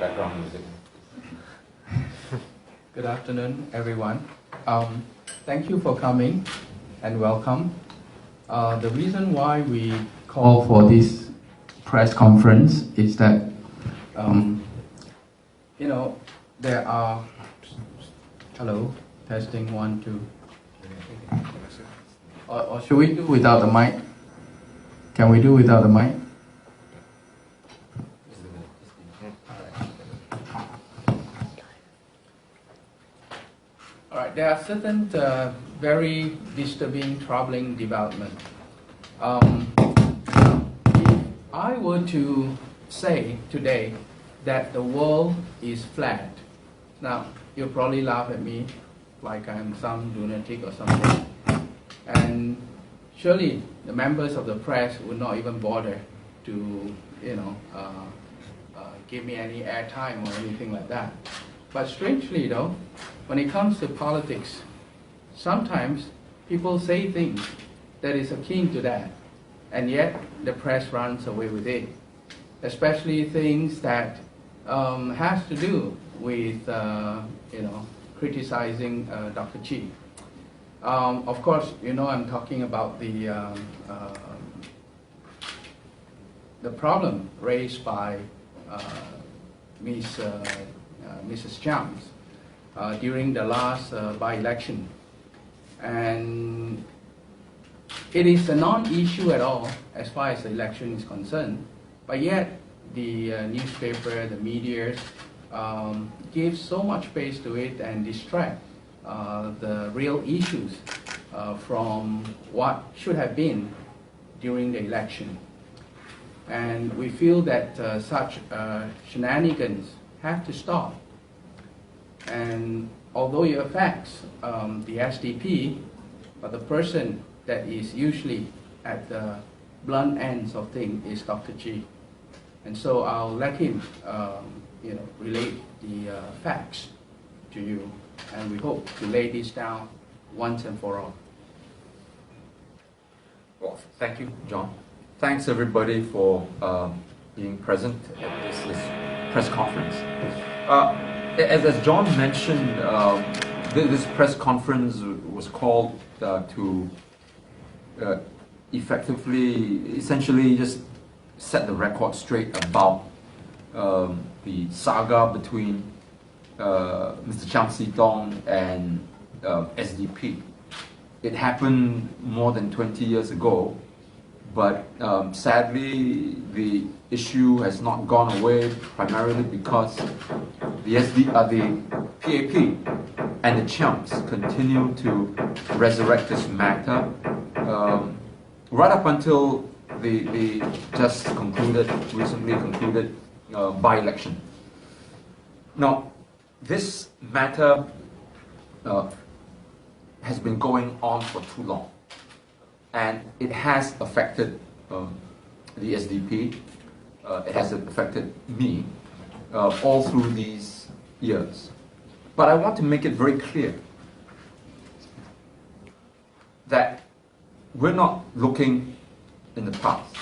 background music. Good afternoon, everyone. Thank you for coming and welcome. The reason why we call for this press conference is that, there are... Hello, testing 1, 2. Or should we do without the mic? Can we do without the mic? All right, there are certain very disturbing, troubling developments. If I were to say today that the world is flat, now you'll probably laugh at me like I'm some lunatic or something. And surely the members of the press would not even bother to, give me any airtime or anything like that. But strangely though, when it comes to politics, sometimes people say things that is akin to that, and yet the press runs away with it. Especially things that has to do with, criticizing Dr. Chi. Of course, I'm talking about the problem raised by Mrs. Chams during the last by-election. And it is a non-issue at all as far as the election is concerned, but yet the newspaper, the media, give so much space to it and distract the real issues from what should have been during the election. And we feel that such shenanigans have to stop. And although it affects the SDP, but the person that is usually at the blunt ends of things is Dr. Chi. And so I'll let him relate the facts to you. And we hope to lay this down once and for all. Well, thank you, John. Thanks everybody for being present at this press conference. As John mentioned, this press conference was called to essentially just set the record straight about the saga between Mr. Cham Si-tong and SDP. It happened more than 20 years ago, but sadly the issue has not gone away, primarily because the PAP and the Chams continue to resurrect this matter right up until the just recently concluded by-election. Now, this matter has been going on for too long, and it has affected the SDP. It has affected me all through these years. But I want to make it very clear that we're not looking in the past,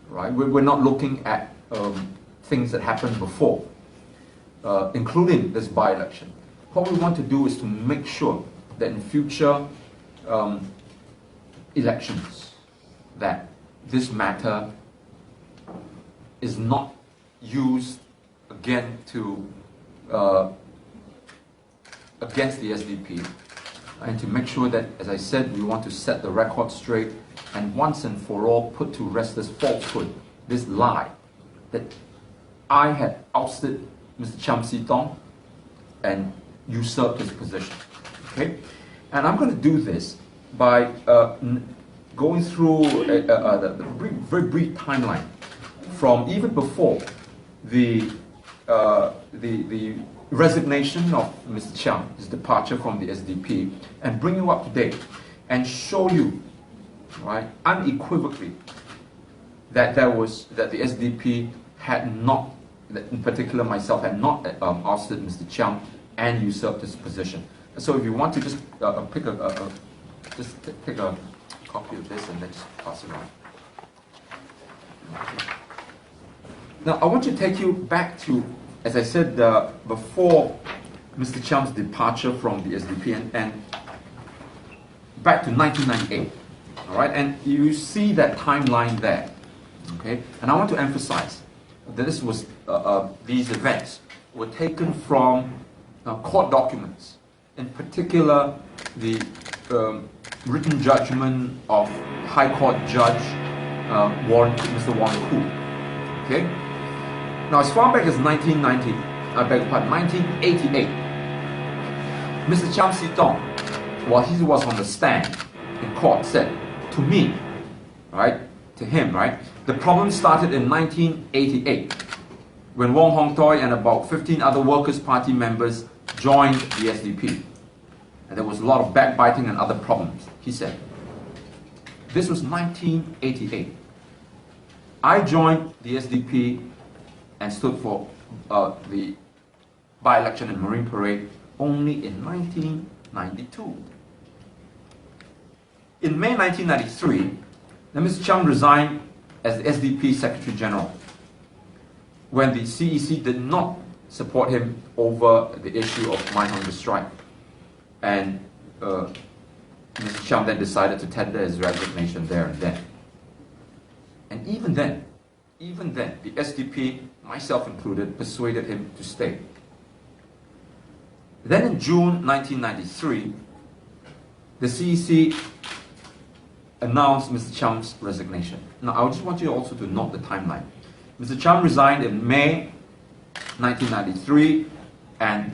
right? We're not looking at things that happened before, including this by-election. What we want to do is to make sure that in future elections, that this matter is not used again to against the SDP, and to make sure that, as I said, we want to set the record straight and once and for all put to rest this falsehood, this lie that I had ousted Mr. Cham Si-tong and usurped his position. Okay, and I'm going to do this by going through the very brief timeline from even before the resignation of Mr. Cham, his departure from the SDP, and bring you up to date and show you, right, unequivocally that the SDP had not, in particular myself, had not ousted Mr. Cham and usurped his position. So if you want to just take a copy of this and then just pass it around. Now I want to take you back to as I said before, Mr. Cham's departure from the SDP and back to 1998, all right, and you see that timeline there, okay, and I want to emphasize that this was these events were taken from court documents, in particular the written judgment of High Court Judge Mr. Warren Koo. Okay. Now, as far back as 1988, Mr. Cham Si-tong, while he was on the stand in court, said to me, right, to him, right, the problem started in 1988 when Wong Hong Toi and about 15 other Workers' Party members joined the SDP. And there was a lot of backbiting and other problems, he said. This was 1988. I joined the SDP and stood for the by-election in Marine Parade only in 1992. In May 1993, Mr. Cham resigned as the SDP Secretary General when the CEC did not support him over the issue of mine hunger strike. And Mr. Cham then decided to tender his resignation there and then. And even then, the SDP, myself included, persuaded him to stay. Then in June 1993, the CEC announced Mr. Cham's resignation. Now, I just want you also to note the timeline. Mr. Cham resigned in May 1993, and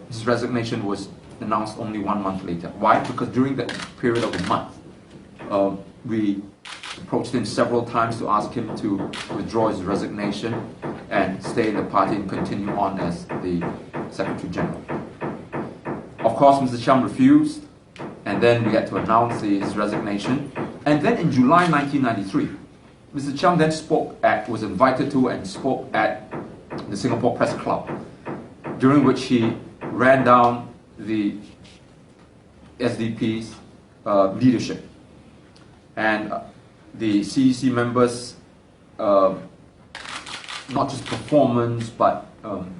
his resignation was announced only 1 month later. Why? Because during that period of a month, we approached him several times to ask him to withdraw his resignation and stay in the party and continue on as the Secretary General. Of course, Mr. Cham refused, and then we had to announce his resignation. And then in July 1993, Mr. Cham then was invited to and spoke at the Singapore Press Club, during which he ran down the SDP's leadership. And the CEC members, not just performance, but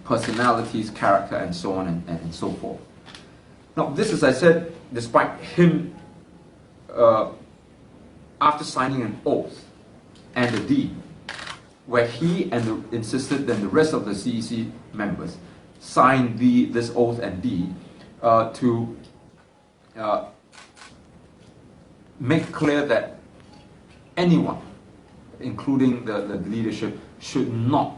personalities, character, and so on and so forth. Now, this, as I said, despite him, after signing an oath and a deed, where he insisted that the rest of the CEC members sign this oath and deed to make clear that anyone, including the leadership, should not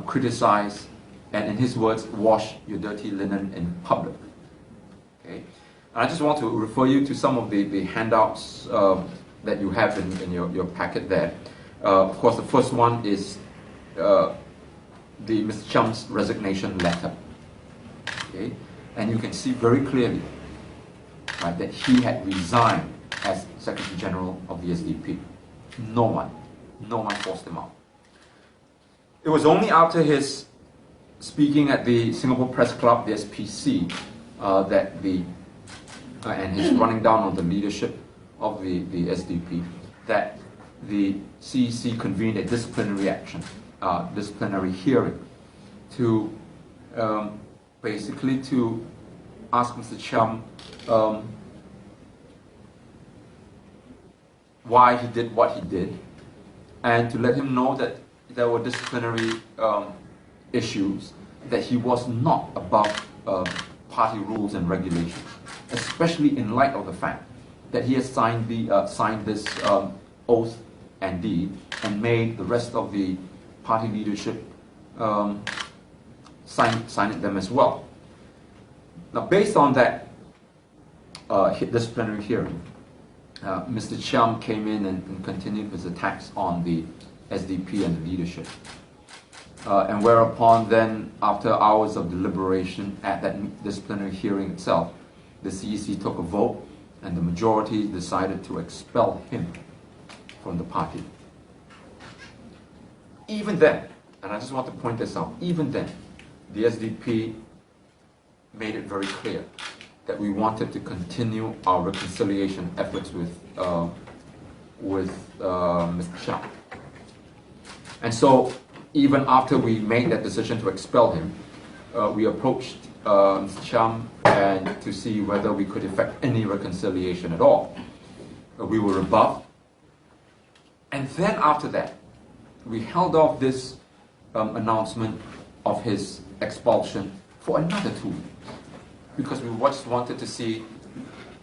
criticize and, in his words, wash your dirty linen in public. Okay? And I just want to refer you to some of the handouts that you have in your packet there. Of course, the first one is Mr. Cham's resignation letter. Okay? And you can see very clearly, right, that he had resigned as Secretary General of the SDP. No one forced him out. It was only after his speaking at the Singapore Press Club, the SPC, and his running down on the leadership of the SDP, that the CEC convened a disciplinary hearing to basically to ask Mr. Cham why he did what he did, and to let him know that there were disciplinary issues, that he was not above party rules and regulations, especially in light of the fact that he has signed this oath and deed and made the rest of the party leadership sign them as well. Now, based on that disciplinary hearing, Mr. Cham came in and continued his attacks on the SDP and the leadership. And whereupon then, after hours of deliberation at that disciplinary hearing itself, the CEC took a vote and the majority decided to expel him from the party. Even then, and I just want to point this out, even then, the SDP made it very clear that we wanted to continue our reconciliation efforts with Mr. Cham. And so even after we made that decision to expel him, we approached Mr. Cham and to see whether we could effect any reconciliation at all. We were rebuffed. And then after that, we held off this announcement of his expulsion for another 2 weeks, because we just wanted to see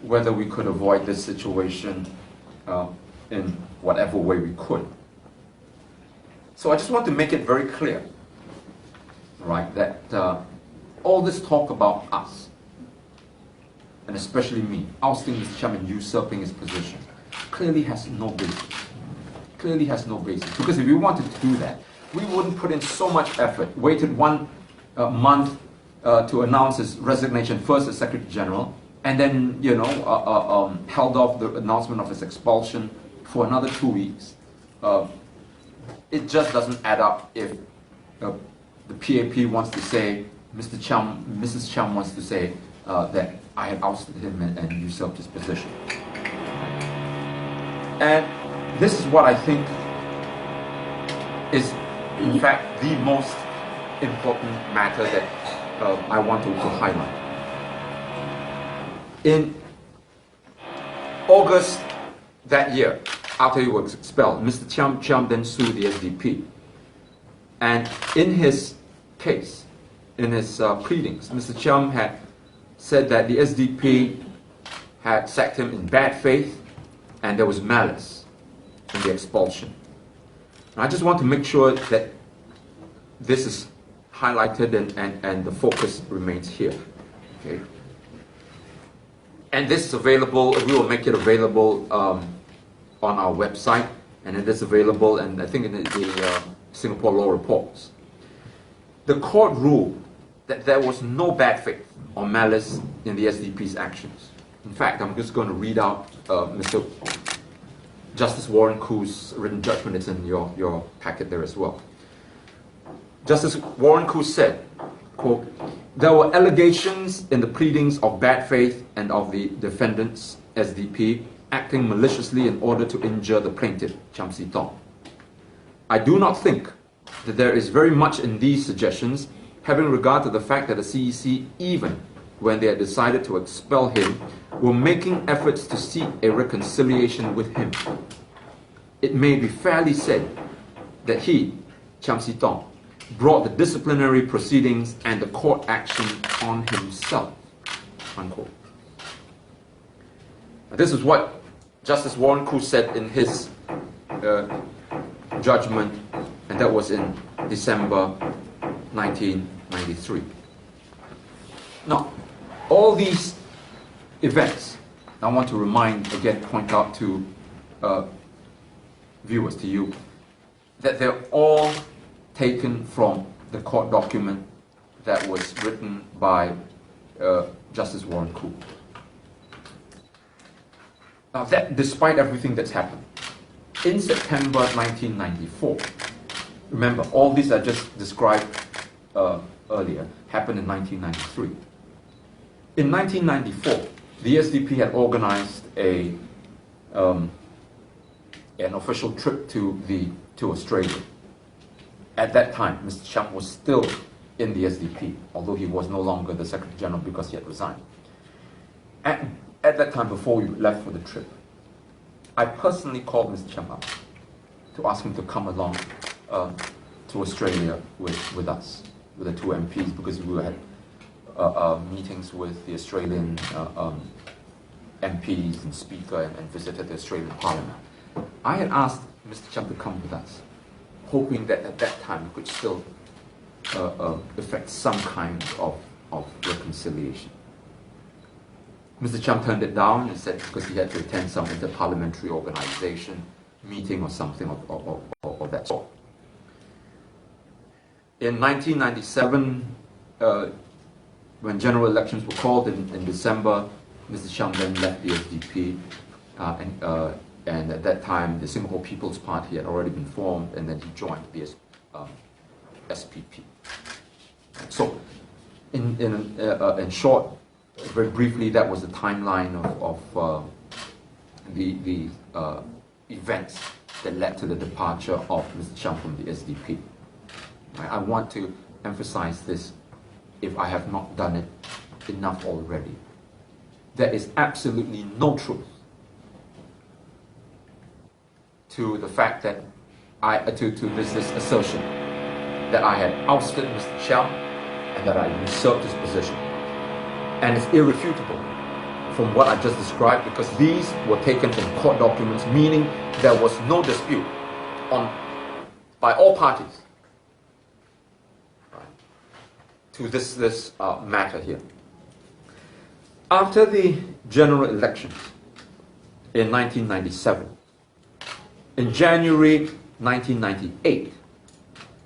whether we could avoid this situation in whatever way we could. So I just want to make it very clear, right, that all this talk about us, and especially me, ousting Mr. Cham and usurping his position, clearly has no basis. Clearly has no basis. Because if we wanted to do that, we wouldn't put in so much effort, waited 1 month to announce his resignation first as Secretary General, and then, held off the announcement of his expulsion for another 2 weeks. It just doesn't add up if the PAP wants to say, Mrs. Cham wants to say that I had ousted him and usurped his position. And this is what I think is, in fact, the most important matter that I want to highlight. In August that year, after he was expelled, Mr. Cham then sued the SDP. And in his case, in his pleadings, Mr. Cham had said that the SDP had sacked him in bad faith and there was malice in the expulsion. And I just want to make sure that this is highlighted and the focus remains here. Okay? And this is available, we will make it available on our website, and it is available, and I think in the Singapore Law Reports. The court ruled that there was no bad faith or malice in the SDP's actions. In fact, I'm just going to read out Mr. Justice Warren Khoo's written judgment. It's in your packet there as well. Justice Warren Khoo said, quote, "There were allegations in the pleadings of bad faith and of the defendants, SDP, acting maliciously in order to injure the plaintiff, Chiam See Tong. I do not think that there is very much in these suggestions, having regard to the fact that the CEC, even when they had decided to expel him, were making efforts to seek a reconciliation with him. It may be fairly said that he, Chiam See Tong, brought the disciplinary proceedings and the court action on himself." Unquote. Now, this is what Justice Warren Khoo said in his judgment, and that was in December 1993. Now, all these events, I want to point out to viewers, to you, that they're all taken from the court document that was written by Justice Warren Khoo. Now, that despite everything that's happened, in September 1994, remember, all these I just described earlier happened in 1993. In 1994, the SDP had organized an official trip to Australia. At that time, Mr. Cham was still in the SDP, although he was no longer the Secretary General because he had resigned. At that time, before we left for the trip, I personally called Mr. Cham up to ask him to come along to Australia with us, with the two MPs, because we had meetings with the Australian MPs and Speaker and visited the Australian Parliament. I had asked Mr. Cham to come with us, hoping that at that time we could still effect some kind of reconciliation. Mr. Cham turned it down and said because he had to attend some inter-parliamentary organization meeting or something of that sort. In 1997, when general elections were called in December, Mr. Cham then left the SDP, and at that time the Singapore People's Party had already been formed, and then he joined the SPP. So, in short, very briefly, that was the timeline of the events that led to the departure of Mr. Cham from the SDP. I want to emphasize this if I have not done it enough already. There is absolutely no truth to the fact that to this assertion that I had ousted Mr. Chiam and that I usurped his position. And it's irrefutable from what I just described, because these were taken from court documents, meaning there was no dispute by all parties to this matter here. After the general elections in 1997, in January 1998,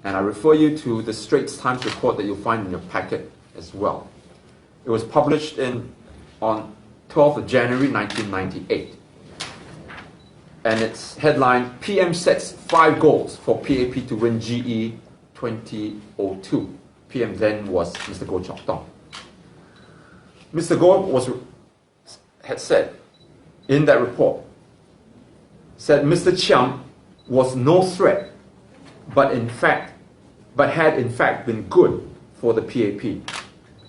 and I refer you to the Straits Times report that you'll find in your packet as well. It was published on 12th of January 1998. And its headline, PM sets 5 goals for PAP to win GE 2002. PM then was Mr. Goh Chok Tong. Mr. Goh had said in that report, said Mr. Chiam was no threat, but had in fact been good for the PAP,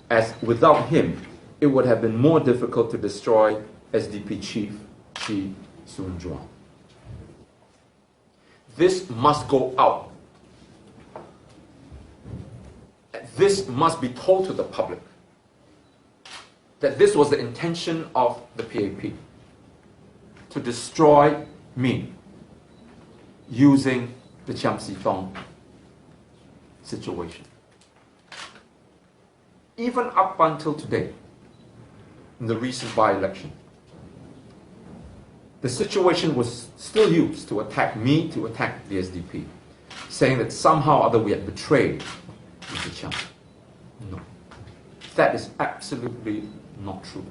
as without him it would have been more difficult to destroy SDP chief Chee Soon Juan. This must go out. This must be told to the public that this was the intention of the PAP, to destroy me using the Chiam See Tong situation. Even up until today, in the recent by-election, the situation was still used to attack me, to attack the SDP, saying that somehow or other we had betrayed Mr. Chiam. No. That is absolutely not true.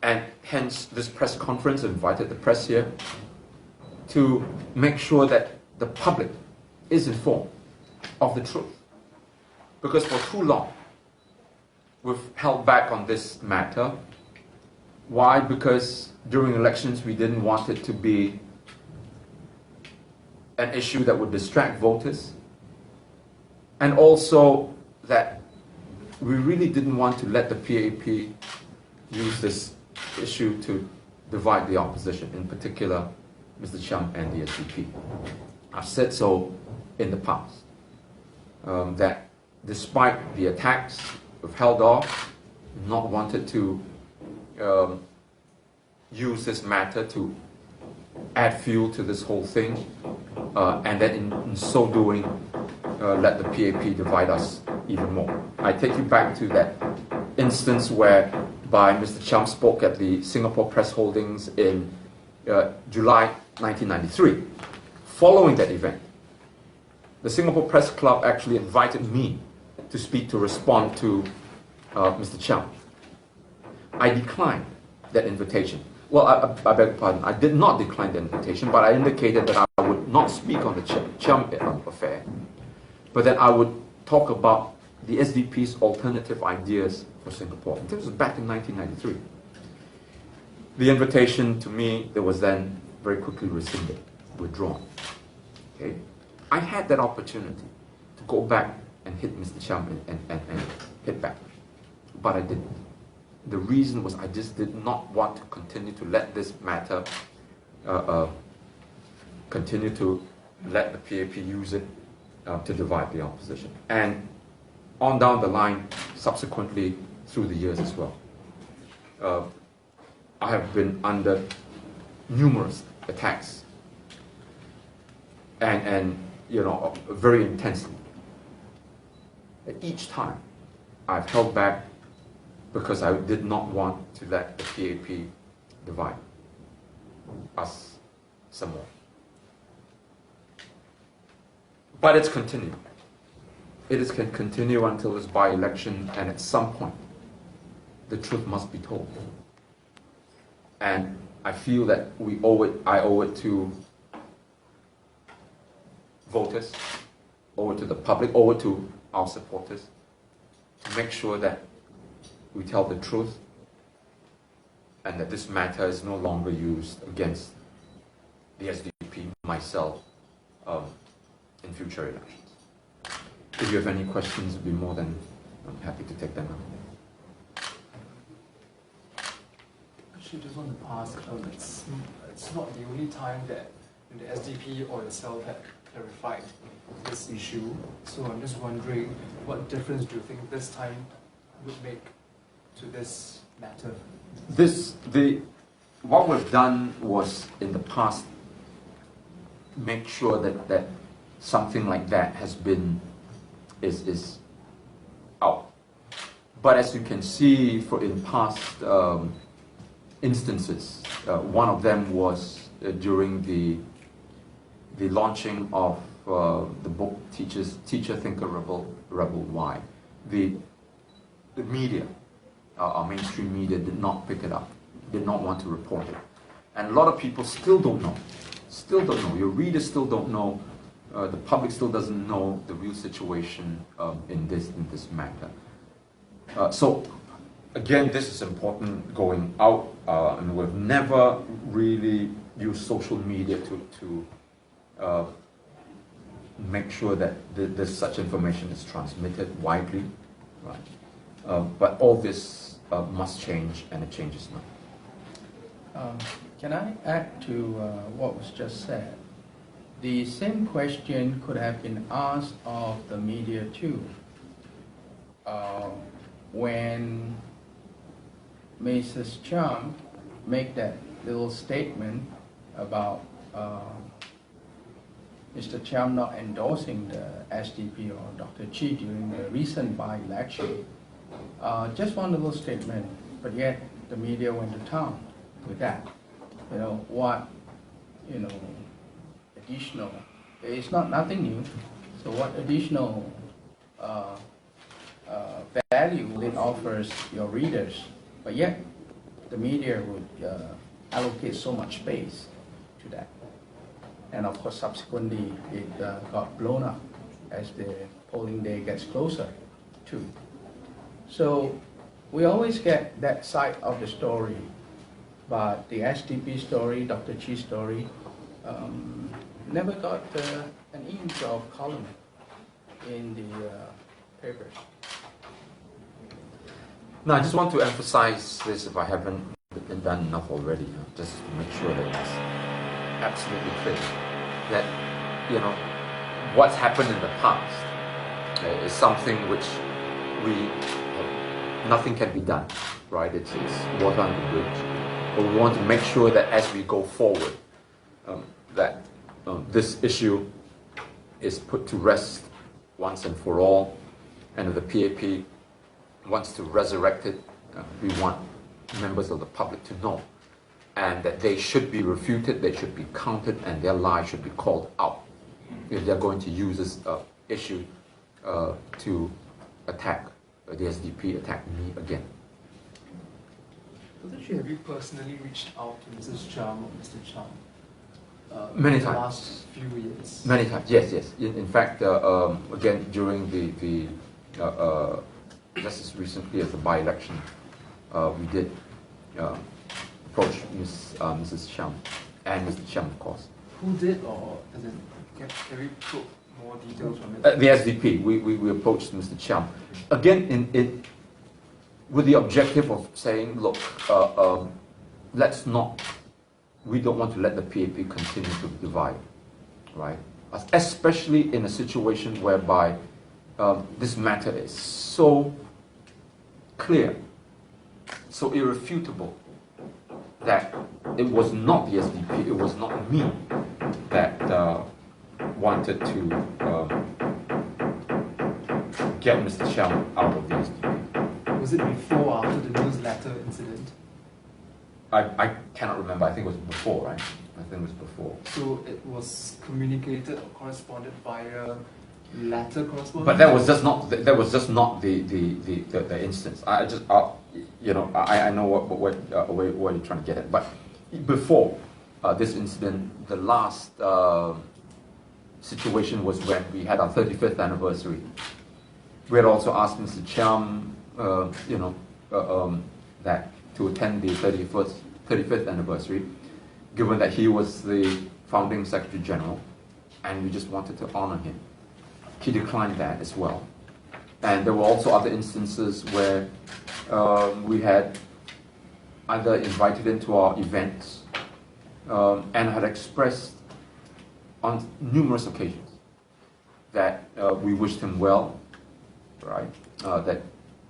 And hence this press conference invited the press here to make sure that the public is informed of the truth. Because for too long, we've held back on this matter. Why? Because during elections, we didn't want it to be an issue that would distract voters. And also that we really didn't want to let the PAP use this issue to divide the opposition, in particular Mr. Chiam and the SDP. I've said so in the past, that despite the attacks, we've held off, not wanted to use this matter to add fuel to this whole thing, and that in so doing, let the PAP divide us even more. I take you back to that instance whereby Mr. Chiam spoke at the Singapore Press Holdings in July 1993. Following that event, the Singapore Press Club actually invited me to speak to respond to Mr. Chiam. I declined that invitation. Well, I beg your pardon, I did not decline the invitation, but I indicated that I would not speak on the Chiam affair, but that I would talk about the SDP's alternative ideas for Singapore. And this was back in 1993. The invitation to me, that was then very quickly rescinded, withdrawn. Okay? I had that opportunity to go back and hit Mr. Chiam and hit back, but I didn't. The reason was I just did not want to continue to let this matter continue to let the PAP use it to divide the opposition. And on down the line, subsequently through the years as well, I have been under numerous attacks and very intensely. At each time, I've held back because I did not want to let the PAP divide us some more. But it's continuing. It can continue until this by-election, and at some point, the truth must be told. And I feel that I owe it to voters, owe it to the public, owe it to our supporters, to make sure that we tell the truth and that this matter is no longer used against the SDP, myself, in future elections. you have any questions, I'd be more than happy to take them up. Actually, just want to ask, it's not the only time that the SDP or itself had clarified this issue. So I'm just wondering, what difference do you think this time would make to this matter? What we've done was in the past make sure that something like that is out. But as you can see, in past instances, one of them was during the launching of the book Teacher, Thinker, Rebel, Why. The media, our mainstream media, did not pick it up, did not want to report it. And a lot of people still don't know. Your readers still don't know. The public still doesn't know the real situation in this matter. So, again, this is important going out, and we've never really used social media to make sure that such information is transmitted widely, right? But all this must change, and it changes now. Can I add to what was just said? The same question could have been asked of the media too. When Mrs. Cham made that little statement about Mr. Cham not endorsing the SDP or Dr. Chi during the recent by-election, just one little statement, but yet the media went to town with that. What additional, it's nothing new, so what additional value it offers your readers, but yet the media would allocate so much space to that. And of course, subsequently, it got blown up as the polling day gets closer too. So we always get that side of the story, but the SDP story, Dr. Chi's story, never got an inch of column in the papers. Now, I just want to emphasize this, if I haven't done enough already, just to make sure that it's absolutely clear that, what's happened in the past is something which nothing can be done, right? It's water under the bridge. But we want to make sure that as we go forward, that this issue is put to rest once and for all, and if the PAP wants to resurrect it, we want members of the public to know, and that they should be refuted, they should be counted, and their lies should be called out if they're going to use this issue to attack the SDP, attack me again. Have you personally reached out to Mrs. Cham or Mr. Cham? Many times. The last few years. Many times, yes. In fact, again, during the just as recently as the by-election, we did approach Mrs. Cham and Mr. Cham, of course. Who did, or can we put more details on it? The SDP, we approached Mr. Cham. Again, with the objective of saying, look, we don't want to let the PAP continue to divide, right? Especially in a situation whereby this matter is so clear, so irrefutable, that it was not the SDP, it was not me that wanted to get Mr. Cham out of the SDP. Was it before or after the newsletter incident? I cannot remember. I think it was before, right? I think it was before. So it was communicated or corresponded via letter correspondence? But that was just not the instance. I know what you're trying to get at. But before this incident, the last situation was when we had our 35th anniversary. We had also asked Mr. Cham, that to attend the 35th anniversary, given that he was the founding Secretary General, and we just wanted to honor him. he declined that as well. And there were also other instances where we had either invited him to our events and had expressed on numerous occasions that we wished him well, right? That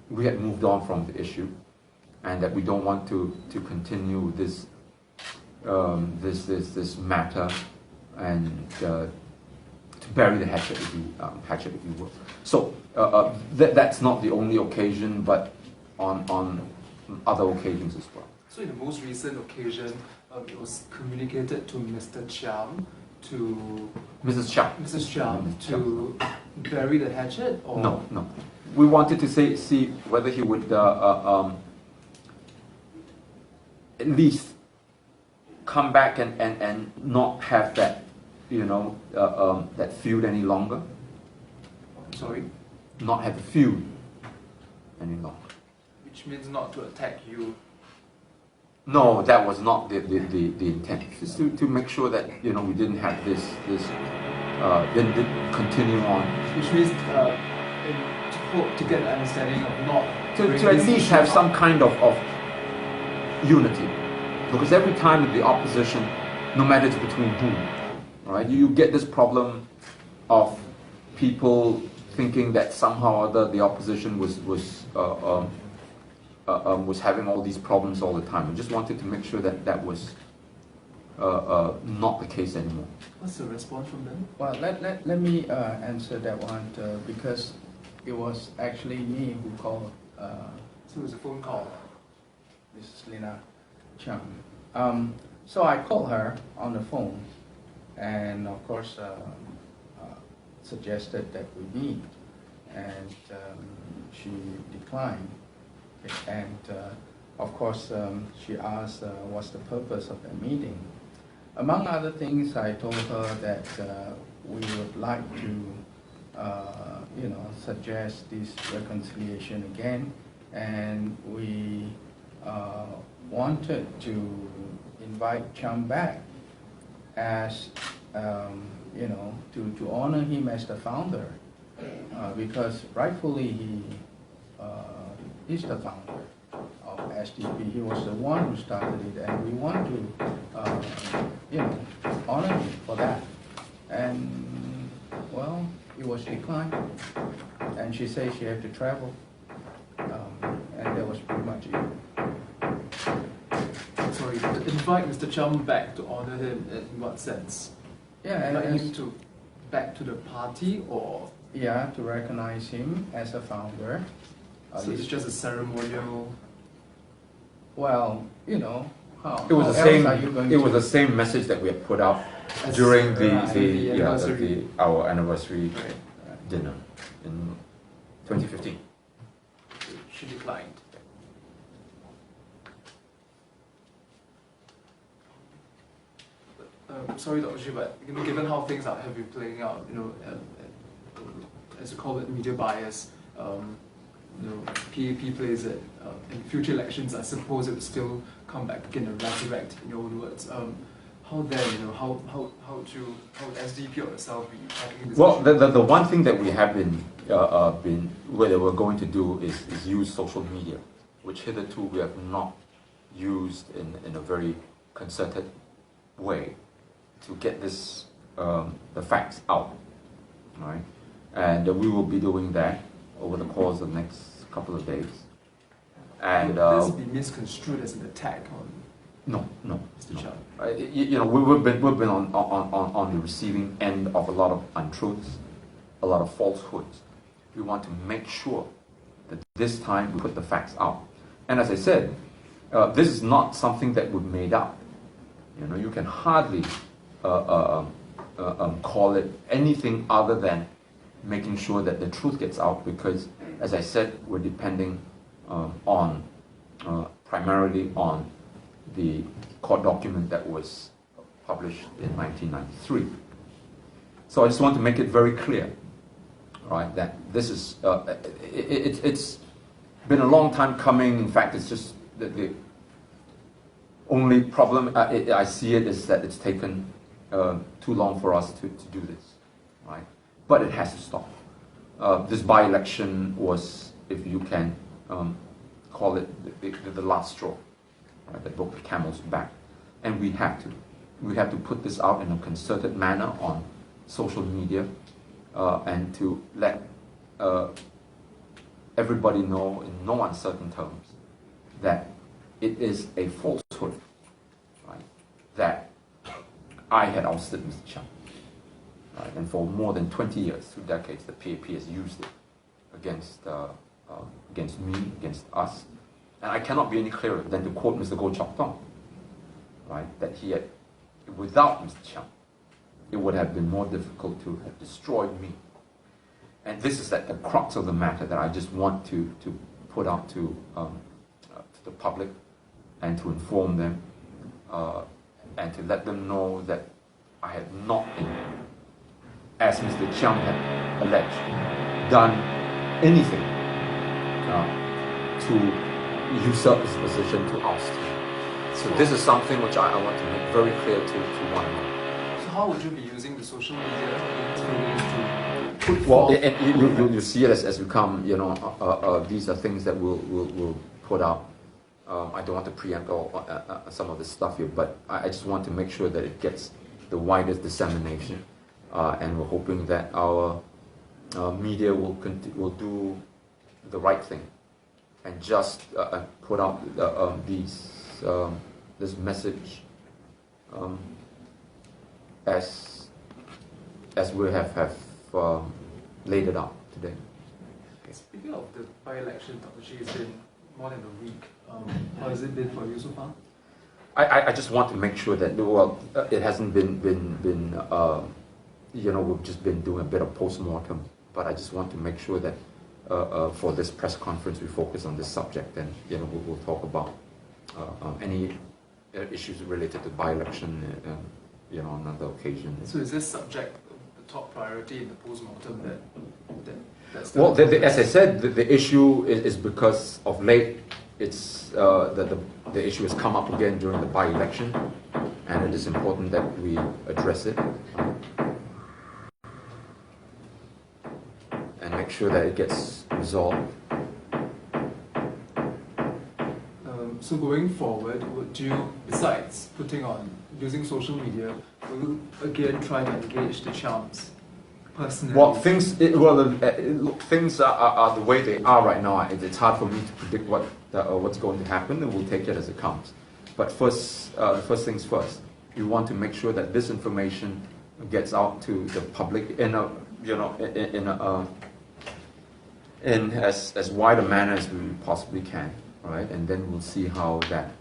we had moved on from the issue, and that we don't want to continue this this matter, and to bury the hatchet, if you will. So that's not the only occasion, but on other occasions as well. So in the most recent occasion, it was communicated to Mr. Chiam to Mrs. Chiam. Mrs. Chiam to bury the hatchet, or No. We wanted to see whether he would at least come back and not have that, that feud any longer. Sorry? Not have a feud any longer. Which means not to attack you. No, that was not the intent. Just to make sure that we didn't have this didn't continue on. Which means to get an understanding of not to at least have some kind of unity, because every time the opposition, no matter it's between whom, right, you get this problem of people thinking that somehow or other the opposition was having all these problems all the time. We just wanted to make sure that was not the case anymore. What's the response from them? Well, let me answer that one because it was actually me who called. So it was a phone call. Mrs. Lina Chiam. So I called her on the phone, and of course suggested that we meet, and she declined. And of course, she asked what's the purpose of the meeting. Among other things, I told her that we would like to, suggest this reconciliation again, and we wanted to invite Cham back as, to honor him as the founder, because rightfully he is the founder of SDP. He was the one who started it, and we want to, honor him for that. And well, it was declined, and she said she had to travel, and that was pretty much it. Sorry, to invite Mr. Cham back to honor him in what sense? Yeah, invite him to back to the party, or? Yeah, to recognize him as a founder. So it's just a ceremonial. Well, how. It was the same. It was the same message that we had put out during our anniversary dinner in 2015. She declined. Sorry, Dr. Shi, but given how things have been playing out, as you call it, media bias. PAP plays it in future elections. I suppose it would still come back again and resurrect, in your own words. How then, how would SDP or yourself be tackling this Well, issue? the one thing that we have been whether we're going to do is use social media, which hitherto we have not used in a very concerted way to get this the facts out, right? And we will be doing that over the course of the next couple of days. And would this be misconstrued as an attack on? No. Mr. Cham? We've been on the receiving end of a lot of untruths, a lot of falsehoods. We want to make sure that this time we put the facts out. And as I said, this is not something that we've made up. You can hardly call it anything other than making sure that the truth gets out, because, as I said, we're depending primarily on the court document that was published in 1993. So I just want to make it very clear, right, that this is, it's been a long time coming. In fact, it's just the only problem I see it is that it's taken too long for us to do this, right? But it has to stop. this by-election was, if you can call it, the last straw, right, that broke the camel's back. And we have to put this out in a concerted manner on social media, and to let everybody know in no uncertain terms that it is a falsehood, right, that I had ousted Mr. Chiang. Right, and for more than 20 years, 2 decades, the PAP has used it against me, against us. And I cannot be any clearer than to quote Mr. Goh Chok Tong, right, that he had, without Mr. Chiang, it would have been more difficult to have destroyed me. And this is at the crux of the matter that I just want to put out to the public and to inform them and to let them know that I had not been, as Mr. Chiang had alleged, done anything to usurp his position, to oust him. So this is something which I want to make very clear to one and all. So how would you be using the social media to put Well, forth? and you see it as we come, these are things that we'll put out. I don't want to preempt some of this stuff here, but I just want to make sure that it gets the widest dissemination. And we're hoping that our media will do the right thing and just put out this message as we have laid it out today. Speaking of the by-election, Dr. Chi, it's been more than a week. How has it been for you so far? I just want to make sure that, well, it hasn't been we've just been doing a bit of post-mortem, but I just want to make sure that for this press conference we focus on this subject, and we'll talk about any issues related to by-election on another occasion. So is this subject the top priority in the post-mortem that's well, as I said, the issue is because of late it's the issue has come up again during the by-election, and it is important that we address it and make sure that it gets resolved. So going forward, would you, besides using social media, will you again try to engage the Chiams personally? Well, things are the way they are right now. It's hard for me to predict what's going to happen, and we'll take it as it comes. But first things first, we want to make sure that this information gets out to the public in as wide a manner as we possibly can, right? And then we'll see how that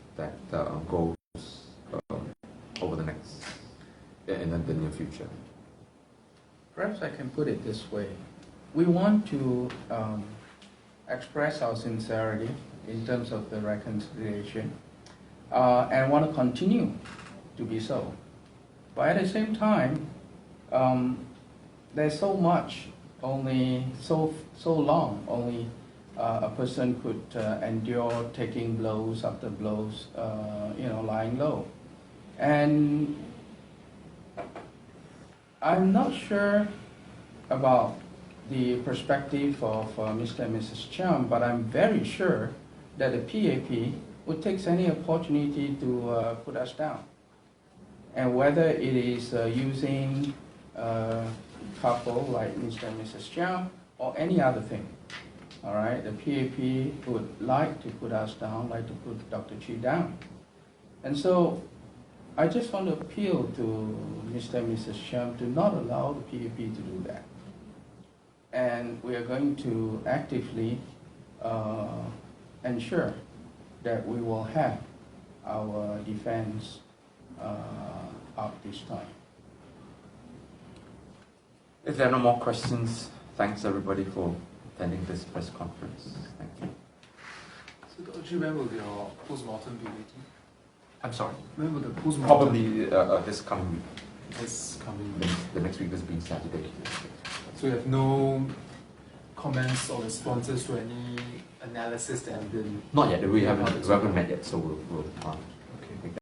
goes over the near future. Perhaps I can put it this way. We want to express our sincerity in terms of the reconciliation and want to continue to be so. But at the same time, there's so much, only so long, only a person could endure taking blows after blows, lying low. And I'm not sure about the perspective of Mr. and Mrs. Chiang, but I'm very sure that the PAP would take any opportunity to put us down. And whether it is using a couple like Mr. and Mrs. Chiang or any other thing, all right, the PAP would like to put us down, like to put Dr. Chi down. And so I just want to appeal to Mr. and Mrs. Chiang to not allow the PAP to do that. And we are going to actively ensure that we will have our defense up this time. If there are no more questions, thanks everybody for attending this press conference. Thank you. So Dr. Chi, when will your post-mortem be ready? I'm sorry. When will the post-mortem? Probably this coming week. This coming The next week, this being Saturday. So you have no comments or responses to any analysis that have been... Not yet. We haven't met yet, so we'll